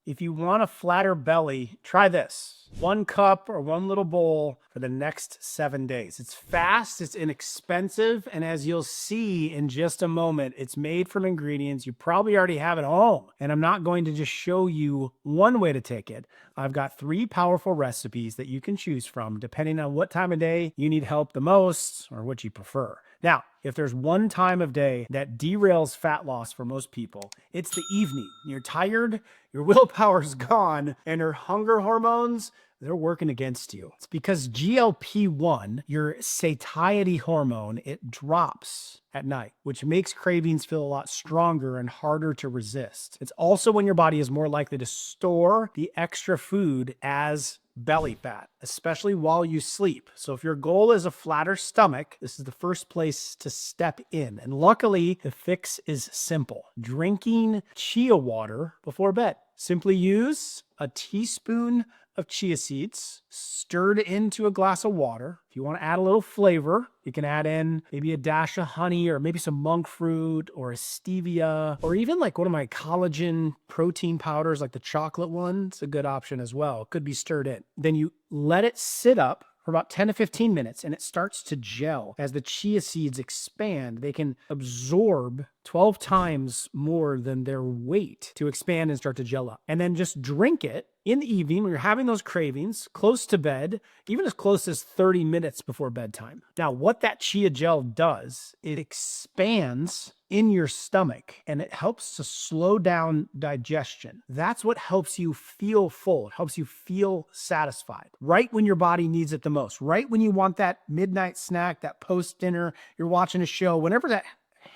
If you want a flatter belly, try this. 1 cup or 1 little bowl for the next 7 days. It's fast, it's inexpensive, and as you'll see in just a moment, it's made from ingredients you probably already have at home. And I'm not going to just show you one way to take it. I've got 3 powerful recipes that you can choose from depending on what time of day you need help the most or what you prefer. Now, if there's one time of day that derails fat loss for most people, it's the evening. You're tired, your willpower's gone, and your hunger hormones, they're working against you. It's because GLP-1, your satiety hormone, it drops at night, which makes cravings feel a lot stronger and harder to resist. It's also when your body is more likely to store the extra food as belly fat, especially while you sleep. So if your goal is a flatter stomach, this is the first place to step in. And luckily, the fix is simple. Drinking chia water before bed. Simply use a teaspoon of chia seeds stirred into a glass of water. If you want to add a little flavor, you can add in maybe a dash of honey or maybe some monk fruit or a stevia or even like one of my collagen protein powders like the chocolate one. It's a good option as well. It could be stirred in. Then you let it sit up for about 10 to 15 minutes and it starts to gel. As the chia seeds expand, they can absorb 12 times more than their weight to expand and start to gel up. And then just drink it in the evening when you're having those cravings, close to bed, even as close as 30 minutes before bedtime. Now, what that chia gel does, it expands in your stomach and it helps to slow down digestion. That's what helps you feel full. It helps you feel satisfied right when your body needs it the most, right when you want that midnight snack, that post-dinner, you're watching a show, whenever that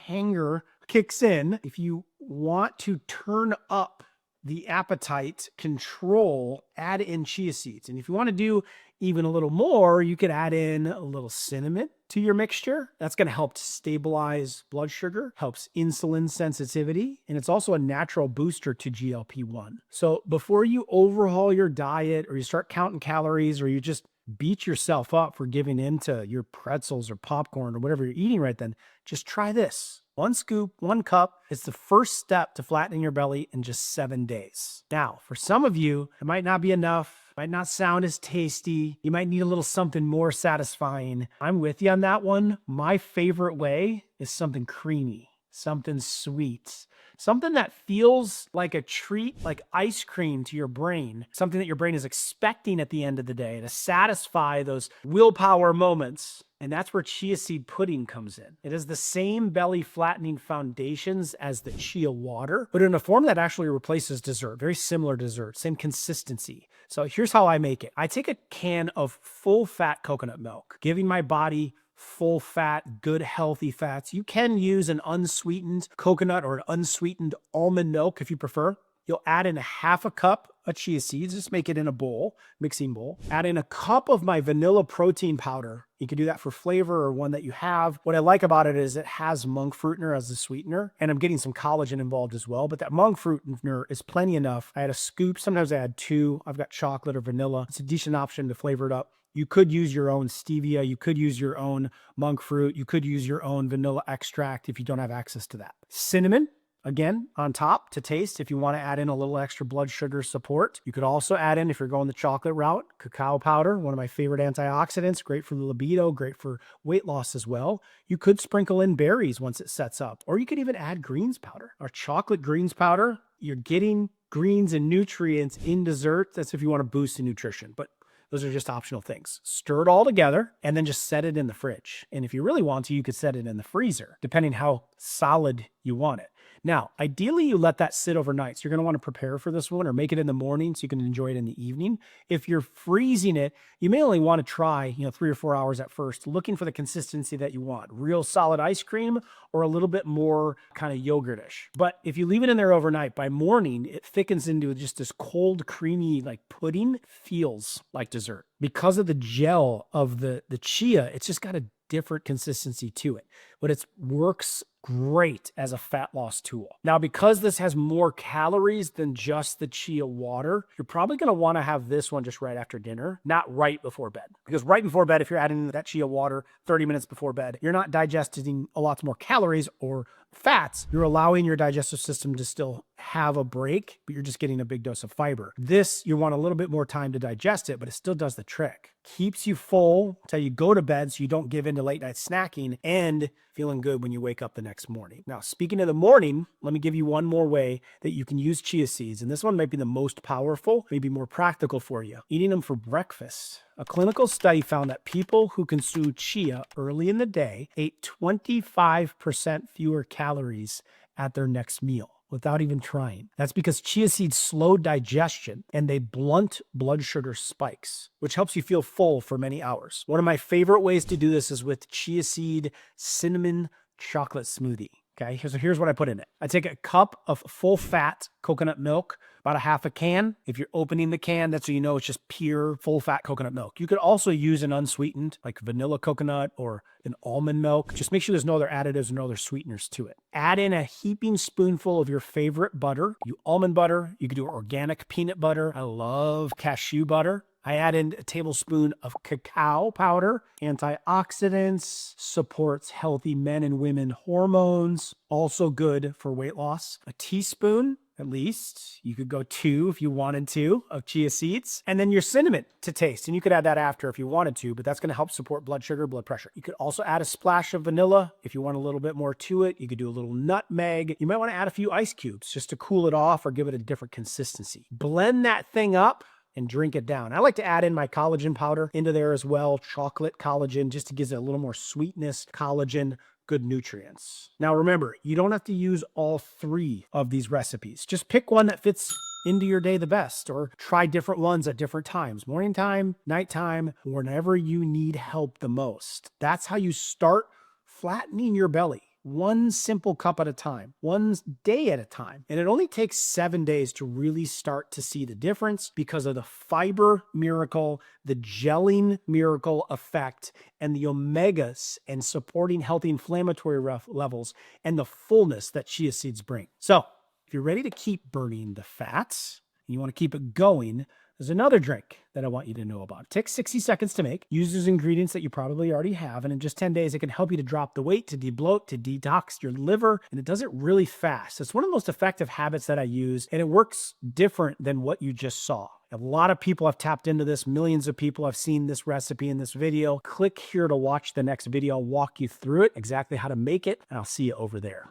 hanger kicks in. If you want to turn up the appetite control, add in chia seeds. And if you want to do even a little more, you could add in a little cinnamon to your mixture. That's going to help stabilize blood sugar, helps insulin sensitivity, and it's also a natural booster to GLP-1. So before you overhaul your diet or you start counting calories or you just beat yourself up for giving in to your pretzels or popcorn or whatever you're eating right then, just try this. 1 scoop, 1 cup. It's the first step to flattening your belly in just 7 days. Now, for some of you, it might not be enough, might not sound as tasty. You might need a little something more satisfying. I'm with you on that one. My favorite way is something creamy, something sweet, something that feels like a treat, like ice cream to your brain, something that your brain is expecting at the end of the day to satisfy those willpower moments. And that's where chia seed pudding comes in. It has the same belly flattening foundations as the chia water, but in a form that actually replaces dessert. Very similar dessert, same consistency. So here's how I make it. I take a can of full fat coconut milk, giving my body full fat, good, healthy fats. You can use an unsweetened coconut or an unsweetened almond milk if you prefer. You'll add in 1/2 cup of chia seeds. Just make it in a bowl, mixing bowl. Add in 1 cup of my vanilla protein powder. You can do that for flavor or one that you have. What I like about it is it has monk fruitener as the sweetener, and I'm getting some collagen involved as well, but that monk fruitener is plenty enough. I add a scoop. Sometimes I add 2. I've got chocolate or vanilla. It's a decent option to flavor it up. You could use your own stevia. You could use your own monk fruit. You could use your own vanilla extract if you don't have access to that. Cinnamon, again, on top to taste if you want to add in a little extra blood sugar support. You could also add in, if you're going the chocolate route, cacao powder, one of my favorite antioxidants, great for the libido, great for weight loss as well. You could sprinkle in berries once it sets up, or you could even add greens powder. Our chocolate greens powder, you're getting greens and nutrients in dessert. That's if you want to boost the nutrition, but those are just optional things. Stir it all together and then just set it in the fridge. And if you really want to, you could set it in the freezer, depending how solid you want it. Now, ideally, you let that sit overnight. So you're going to want to prepare for this one or make it in the morning so you can enjoy it in the evening. If you're freezing it, you may only want to try, 3 or 4 hours at first, looking for the consistency that you want. Real solid ice cream or a little bit more kind of yogurtish. But if you leave it in there overnight, by morning, it thickens into just this cold, creamy, like pudding. Feels like dessert. Because of the gel of the chia, it's just got a different consistency to it, but it works great as a fat loss tool. Now, because this has more calories than just the chia water, you're probably going to want to have this one just right after dinner, not right before bed. Because right before bed, if you're adding that chia water 30 minutes before bed, you're not digesting a lot more calories or fats, you're allowing your digestive system to still have a break, but you're just getting a big dose of fiber. This, you want a little bit more time to digest it, but it still does the trick. Keeps you full until you go to bed so you don't give in to late night snacking, and feeling good when you wake up the next morning. Now, speaking of the morning, let me give you one more way that you can use chia seeds. And this one might be the most powerful, maybe more practical for you. Eating them for breakfast. A clinical study found that people who consumed chia early in the day ate 25% fewer calories at their next meal without even trying. That's because chia seeds slow digestion and they blunt blood sugar spikes, which helps you feel full for many hours. One of my favorite ways to do this is with chia seed cinnamon chocolate smoothie. Okay, here's what I put in it. I take a cup of full fat coconut milk, about a half a can. If you're opening the can, that's so you know it's just pure full fat coconut milk. You could also use an unsweetened, like vanilla coconut or an almond milk. Just make sure there's no other additives or no other sweeteners to it. Add in a heaping spoonful of your favorite butter. You almond butter, you could do organic peanut butter. I love cashew butter. I add in a tablespoon of cacao powder, antioxidants, supports healthy men and women hormones, also good for weight loss. A teaspoon, at least, you could go 2 if you wanted to, of chia seeds, and then your cinnamon to taste. And you could add that after if you wanted to, but that's going to help support blood sugar, blood pressure. You could also add a splash of vanilla if you want a little bit more to it. You could do a little nutmeg. You might want to add a few ice cubes just to cool it off or give it a different consistency. Blend that thing up and drink it down. I like to add in my collagen powder into there as well, chocolate collagen, just to give it a little more sweetness, collagen, good nutrients. Now remember, you don't have to use all 3 of these recipes. Just pick one that fits into your day the best, or try different ones at different times, morning time, nighttime, whenever you need help the most. That's how you start flattening your belly. One simple cup at a time, one day at a time. And it only takes 7 days to really start to see the difference because of the fiber miracle, the gelling miracle effect, and the omegas and supporting healthy inflammatory levels and the fullness that chia seeds bring. So if you're ready to keep burning the fats and you want to keep it going, there's another drink that I want you to know about. It takes 60 seconds to make. Use those ingredients that you probably already have, and in just 10 days, it can help you to drop the weight, to debloat, to detox your liver, and it does it really fast. It's one of the most effective habits that I use, and it works different than what you just saw. A lot of people have tapped into this. Millions of people have seen this recipe in this video. Click here to watch the next video. I'll walk you through it, exactly how to make it, and I'll see you over there.